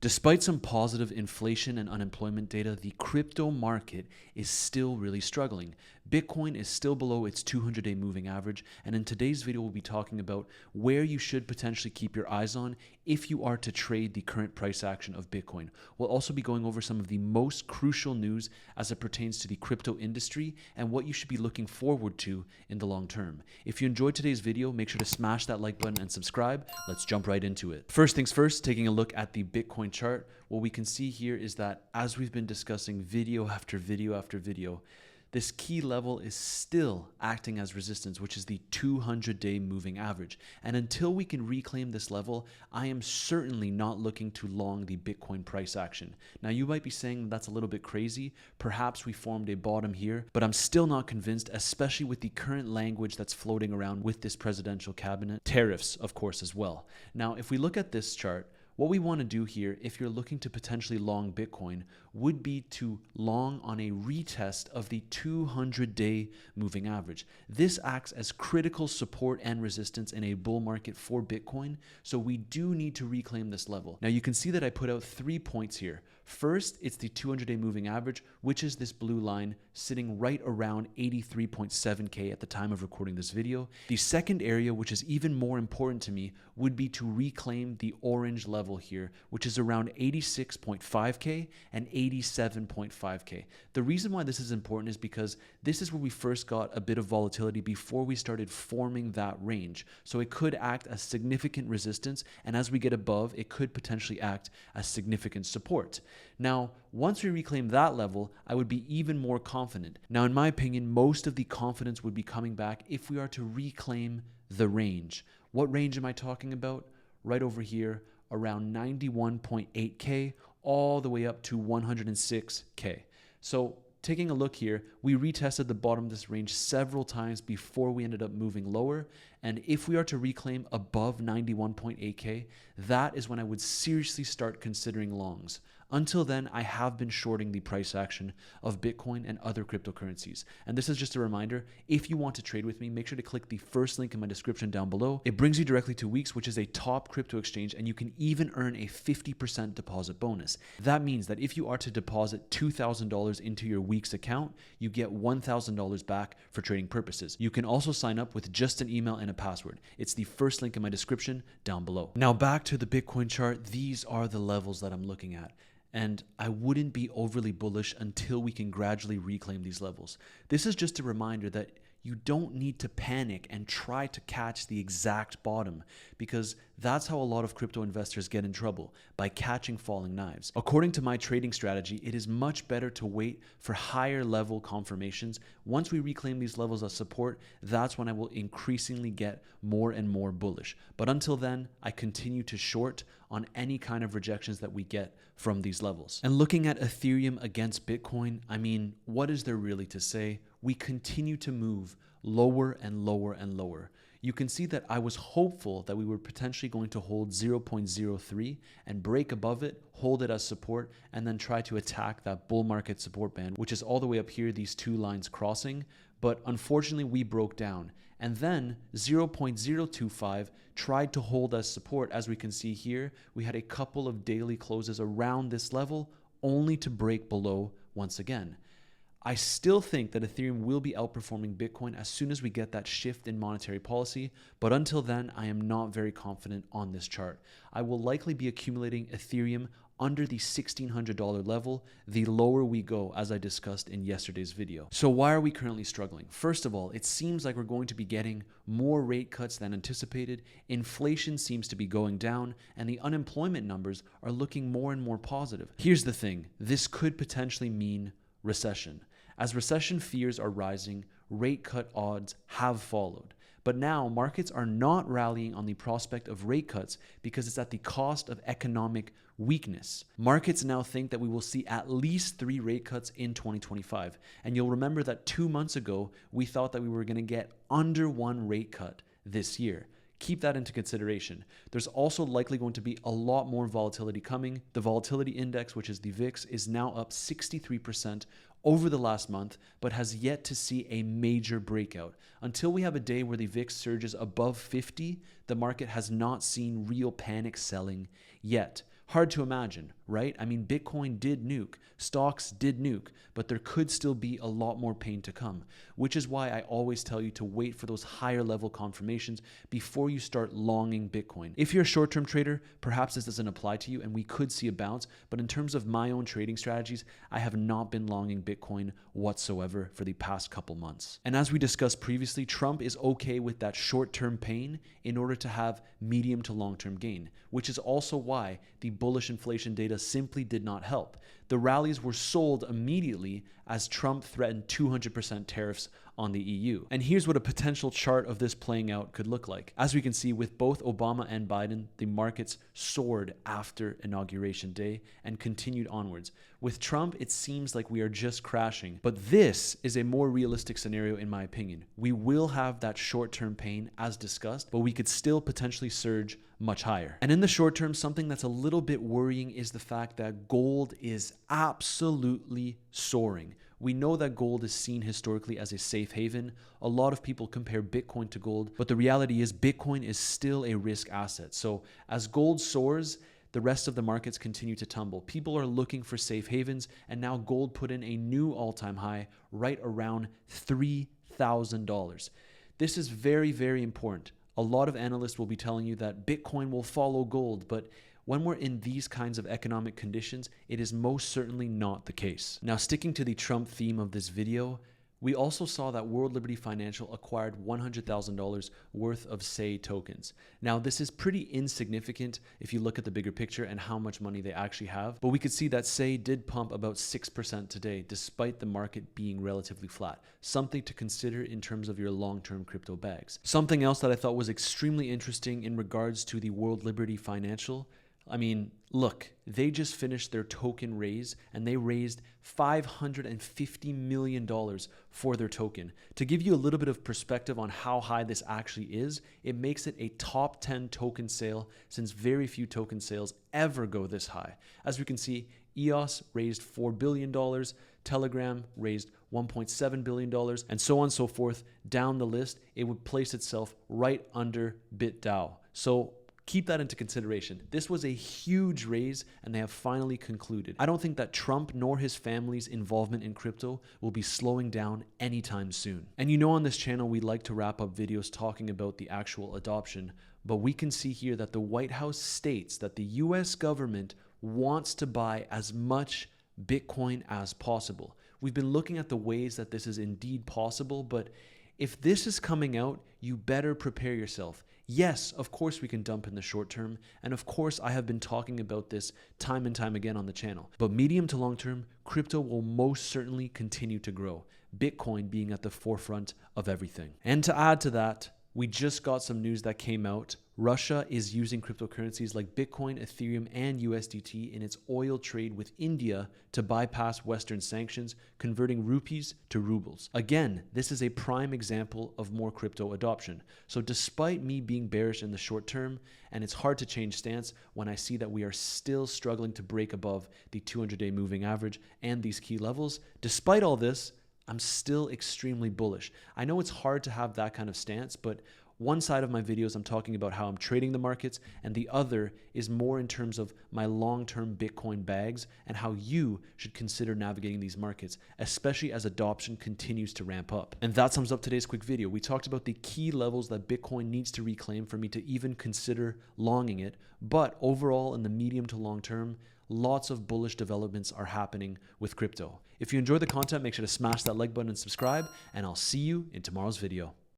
Despite some positive inflation and unemployment data, the crypto market is still really struggling. Bitcoin is still below its 200-day moving average, and in today's video, we'll be talking about where you should potentially keep your eyes on if you are to trade the current price action of Bitcoin. We'll also be going over some of the most crucial news as it pertains to the crypto industry and what you should be looking forward to in the long term. If you enjoyed today's video, make sure to smash that like button and subscribe. Let's jump right into it. First things first, taking a look at the Bitcoin chart, what we can see here is that as we've been discussing video after video after video, this key level is still acting as resistance, which is the 200-day moving average. And until we can reclaim this level, I am certainly not looking to long the Bitcoin price action. Now, you might be saying that's a little bit crazy. Perhaps we formed a bottom here, but I'm still not convinced, especially with the current language that's floating around with this presidential cabinet. Tariffs, of course, as well. Now, if we look at this chart, what we want to do here, if you're looking to potentially long Bitcoin, would be to long on a retest of the 200-day moving average. This acts as critical support and resistance in a bull market for Bitcoin, so we do need to reclaim this level. Now, you can see that I put out 3 points here. First, it's the 200-day moving average, which is this blue line sitting right around 83.7K at the time of recording this video. The second area, which is even more important to me, would be to reclaim the orange level here, which is around 86.5K and 87.5K. The reason why this is important is because this is where we first got a bit of volatility before we started forming that range. So it could act as significant resistance, and as we get above, it could potentially act as significant support. Now, once we reclaim that level, I would be even more confident. Now, in my opinion, most of the confidence would be coming back if we are to reclaim the range. What range am I talking about? Right over here, around 91.8K all the way up to 106K. So taking a look here, we retested the bottom of this range several times before we ended up moving lower. And if we are to reclaim above 91.8K, that is when I would seriously start considering longs. Until then, I have been shorting the price action of Bitcoin and other cryptocurrencies. And this is just a reminder, if you want to trade with me, make sure to click the first link in my description down below. It brings you directly to Weeks, which is a top crypto exchange, and you can even earn a 50% deposit bonus. That means that if you are to deposit $2,000 into your Weeks account, you get $1,000 back for trading purposes. You can also sign up with just an email and a password. It's the first link in my description down below. Now back to the Bitcoin chart, these are the levels that I'm looking at. And I wouldn't be overly bullish until we can gradually reclaim these levels. This is just a reminder that you don't need to panic and try to catch the exact bottom, because that's how a lot of crypto investors get in trouble, by catching falling knives. According to my trading strategy, it is much better to wait for higher level confirmations. Once we reclaim these levels of support, that's when I will increasingly get more and more bullish. But until then, I continue to short on any kind of rejections that we get from these levels. And looking at Ethereum against Bitcoin, I mean, what is there really to say? We continue to move lower and lower and lower. You can see that I was hopeful that we were potentially going to hold 0.03 and break above it, hold it as support, and then try to attack that bull market support band, which is all the way up here, these two lines crossing. But unfortunately, we broke down. And then 0.025 tried to hold as support. As we can see here, we had a couple of daily closes around this level, only to break below once again. I still think that Ethereum will be outperforming Bitcoin as soon as we get that shift in monetary policy, but until then, I am not very confident on this chart. I will likely be accumulating Ethereum under the $1,600 level, the lower we go, as I discussed in yesterday's video. So why are we currently struggling? First of all, it seems like we're going to be getting more rate cuts than anticipated, inflation seems to be going down, and the unemployment numbers are looking more and more positive. Here's the thing, this could potentially mean recession. As recession fears are rising, rate cut odds have followed. But now markets are not rallying on the prospect of rate cuts because it's at the cost of economic weakness. Markets now think that we will see at least 3 rate cuts in 2025. And you'll remember that 2 months ago, we thought that we were going to get under 1 rate cut this year. Keep that into consideration. There's also likely going to be a lot more volatility coming. The volatility index, which is the VIX, is now up 63% over the last month, but has yet to see a major breakout. Until we have a day where the VIX surges above 50, the market has not seen real panic selling yet. Hard to imagine, right? I mean, Bitcoin did nuke, stocks did nuke, but there could still be a lot more pain to come, which is why I always tell you to wait for those higher level confirmations before you start longing Bitcoin. If you're a short-term trader, perhaps this doesn't apply to you and we could see a bounce, but in terms of my own trading strategies, I have not been longing Bitcoin whatsoever for the past couple months. And as we discussed previously, Trump is okay with that short-term pain in order to have medium to long-term gain, which is also why the bullish inflation data simply did not help. The rallies were sold immediately as Trump threatened 200% tariffs on the EU. And here's what a potential chart of this playing out could look like. As we can see, with both Obama and Biden, the markets soared after Inauguration Day and continued onwards. With Trump, it seems like we are just crashing. But this is a more realistic scenario in my opinion. We will have that short-term pain as discussed, but we could still potentially surge much higher. And in the short term, something that's a little bit worrying is the fact that gold is absolutely soaring. We know that gold is seen historically as a safe haven. A lot of people compare Bitcoin to gold, but the reality is Bitcoin is still a risk asset. So as gold soars, the rest of the markets continue to tumble. People are looking for safe havens, and now gold put in a new all-time high right around $3,000. This is very, very important. A lot of analysts will be telling you that Bitcoin will follow gold, but when we're in these kinds of economic conditions, it is most certainly not the case. Now, sticking to the Trump theme of this video, we also saw that World Liberty Financial acquired $100,000 worth of SAY tokens. Now, this is pretty insignificant if you look at the bigger picture and how much money they actually have, but we could see that SAY did pump about 6% today, despite the market being relatively flat. Something to consider in terms of your long-term crypto bags. Something else that I thought was extremely interesting in regards to the World Liberty Financial, I mean, look, they just finished their token raise and they raised $550 million for their token. To give you a little bit of perspective on how high this actually is, it makes it a top 10 token sale since very few token sales ever go this high. As we can see, EOS raised $4 billion, Telegram raised $1.7 billion, and so on and so forth. Down the list, it would place itself right under BitDAO. So keep that into consideration. This was a huge raise and they have finally concluded. I don't think that Trump nor his family's involvement in crypto will be slowing down anytime soon. And you know, on this channel, we like to wrap up videos talking about the actual adoption, but we can see here that the White House states that the US government wants to buy as much Bitcoin as possible. We've been looking at the ways that this is indeed possible, but if this is coming out, you better prepare yourself. Yes, of course we can dump in the short term, and of course I have been talking about this time and time again on the channel. But medium to long term, crypto will most certainly continue to grow, Bitcoin being at the forefront of everything. And to add to that, we just got some news that came out. Russia is using cryptocurrencies like Bitcoin, Ethereum, and USDT in its oil trade with India to bypass Western sanctions, converting rupees to rubles. Again, this is a prime example of more crypto adoption. So despite me being bearish in the short term, and it's hard to change stance when I see that we are still struggling to break above the 200-day moving average and these key levels, despite all this, I'm still extremely bullish. I know it's hard to have that kind of stance, but one side of my videos, I'm talking about how I'm trading the markets, and the other is more in terms of my long-term Bitcoin bags and how you should consider navigating these markets, especially as adoption continues to ramp up. And that sums up today's quick video. We talked about the key levels that Bitcoin needs to reclaim for me to even consider longing it, but overall in the medium to long term, lots of bullish developments are happening with crypto. If you enjoy the content, make sure to smash that like button and subscribe, and I'll see you in tomorrow's video.